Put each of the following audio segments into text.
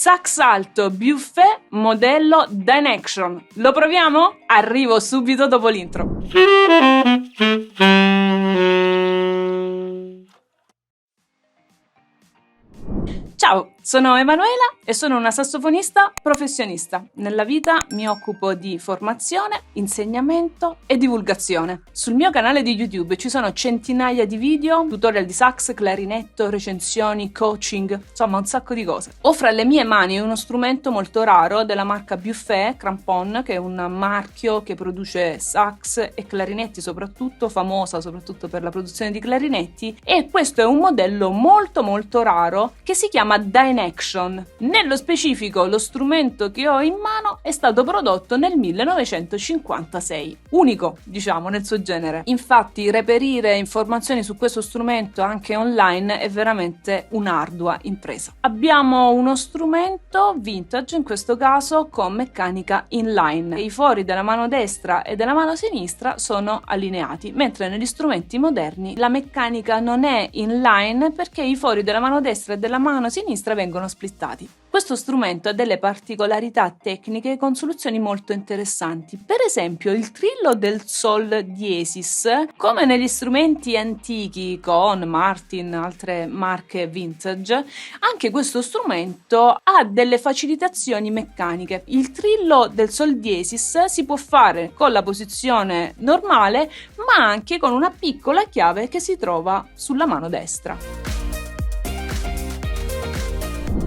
Sax alto buffet modello Dynaction. Lo proviamo? Arrivo subito dopo l'intro. Ciao, sono Emanuela e sono una sassofonista professionista. Nella vita mi occupo di formazione, insegnamento e divulgazione. Sul mio canale di YouTube ci sono centinaia di video, tutorial di sax, clarinetto, recensioni, coaching, insomma un sacco di cose. Ho fra le mie mani uno strumento molto raro della marca Buffet Crampon, che è un marchio che produce sax e clarinetti soprattutto, famosa soprattutto per la produzione di clarinetti, e questo è un modello molto raro che si chiama Dynaction. Nello specifico, lo strumento che ho in mano è stato prodotto nel 1956, unico, diciamo, nel suo genere. Infatti, reperire informazioni su questo strumento anche online è veramente un'ardua impresa. Abbiamo uno strumento vintage, in questo caso con meccanica inline. I fori della mano destra e della mano sinistra sono allineati, mentre negli strumenti moderni la meccanica non è inline perché i fori della mano destra e della mano sinistra vengono splittati. Questo strumento ha delle particolarità tecniche con soluzioni molto interessanti. Per esempio, il trillo del sol diesis, come negli strumenti antichi con Martin, altre marche vintage, anche questo strumento ha delle facilitazioni meccaniche. Il trillo del sol diesis si può fare con la posizione normale, ma anche con una piccola chiave che si trova sulla mano destra.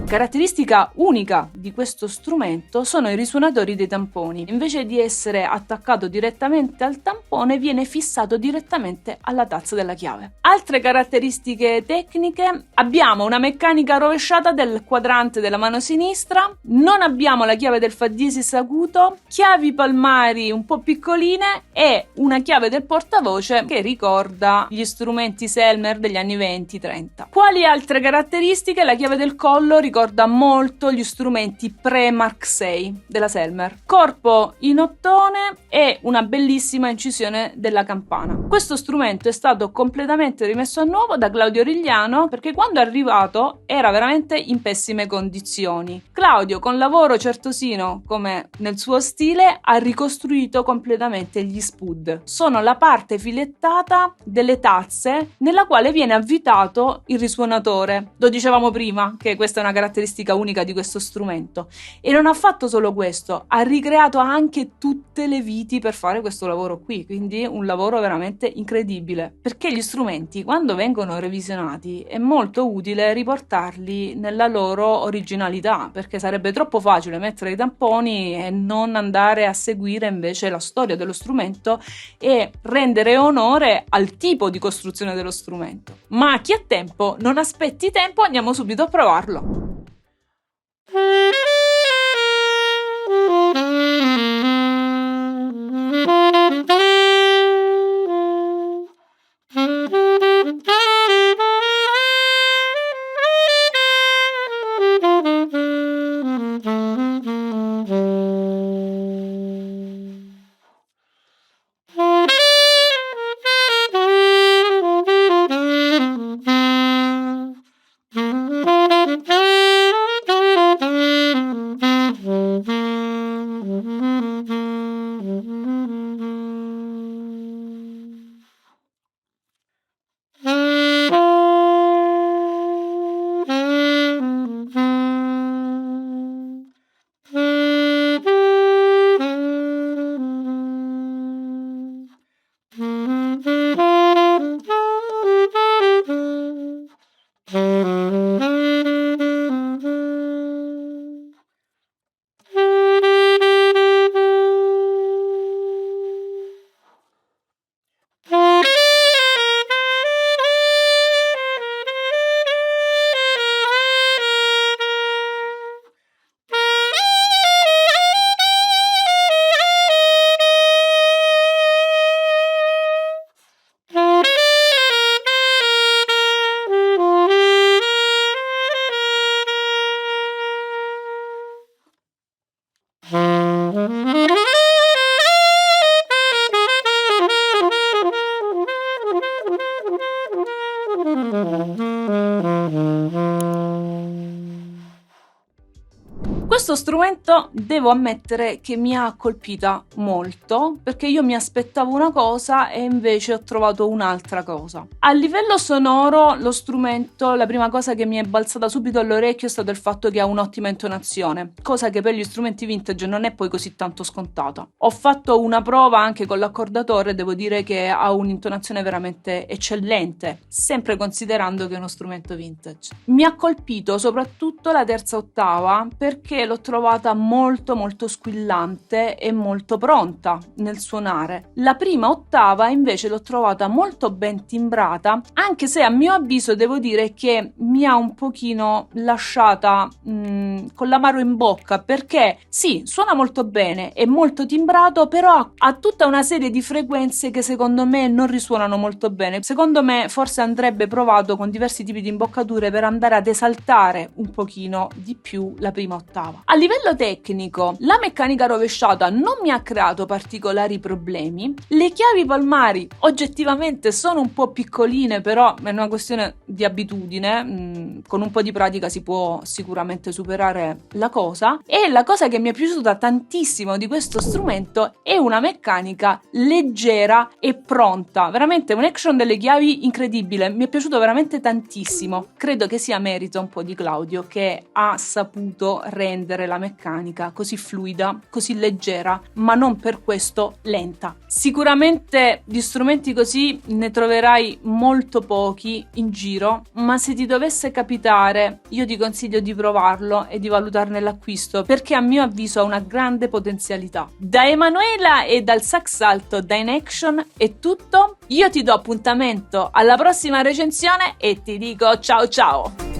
Caratteristica unica di questo strumento sono i risuonatori dei tamponi. Invece di essere attaccato direttamente al tampone, viene fissato direttamente alla tazza della chiave. Altre caratteristiche tecniche: abbiamo una meccanica rovesciata del quadrante della mano sinistra, non abbiamo la chiave del fa diesis acuto, chiavi palmari un po' piccoline e una chiave del portavoce che ricorda gli strumenti Selmer degli anni 20-30. Quali altre caratteristiche? La chiave del collo ricorda molto gli strumenti pre-Mark VI della Selmer. Corpo in ottone e una bellissima incisione della campana. Questo strumento è stato completamente rimesso a nuovo da Claudio Rigliano perché quando è arrivato era veramente in pessime condizioni. Claudio, con lavoro certosino come nel suo stile, ha ricostruito completamente gli spud. Sono la parte filettata delle tazze nella quale viene avvitato il risuonatore. Lo dicevamo prima che questa è una caratteristica unica di questo strumento, e non ha fatto solo questo, ha ricreato anche tutte le viti per fare questo lavoro qui, quindi un lavoro veramente incredibile, perché gli strumenti quando vengono revisionati è molto utile riportarli nella loro originalità, perché sarebbe troppo facile mettere i tamponi e non andare a seguire invece la storia dello strumento e rendere onore al tipo di costruzione dello strumento. Ma chi ha tempo non aspetti tempo, andiamo subito a provarlo. Questo strumento devo ammettere che mi ha colpita molto, perché io mi aspettavo una cosa e invece ho trovato un'altra cosa. A livello sonoro, lo strumento, la prima cosa che mi è balzata subito all'orecchio è stato il fatto che ha un'ottima intonazione, cosa che per gli strumenti vintage non è poi così tanto scontata. Ho fatto una prova anche con l'accordatore e devo dire che ha un'intonazione veramente eccellente, sempre considerando che è uno strumento vintage. Mi ha colpito soprattutto la terza ottava, perché l'ho trovata molto squillante e molto pronta nel suonare. La prima ottava invece l'ho trovata molto ben timbrata, anche se a mio avviso devo dire che mi ha un pochino lasciata con l'amaro in bocca, perché sì, suona molto bene, è molto timbrato, però ha tutta una serie di frequenze che secondo me non risuonano molto bene. Secondo me forse andrebbe provato con diversi tipi di imboccature per andare ad esaltare un pochino di più la prima ottava. A livello tecnico, la meccanica rovesciata non mi ha creato particolari problemi. Le chiavi palmari oggettivamente sono un po' piccoline, però è una questione di abitudine, con un po' di pratica si può sicuramente superare la cosa. E la cosa che mi è piaciuta tantissimo di questo strumento è una meccanica leggera e pronta, veramente un action delle chiavi incredibile, mi è piaciuto veramente tantissimo. Credo che sia merito un po' di Claudio, che ha saputo rendere la meccanica così fluida, così leggera, ma non per questo lenta. Sicuramente di strumenti così ne troverai molto pochi in giro, ma se ti dovesse capitare, io ti consiglio di provarlo e di valutarne l'acquisto, perché a mio avviso ha una grande potenzialità. Da Emanuela e dal Sax Alto Dynaction è tutto. Io ti do appuntamento alla prossima recensione e ti dico ciao ciao!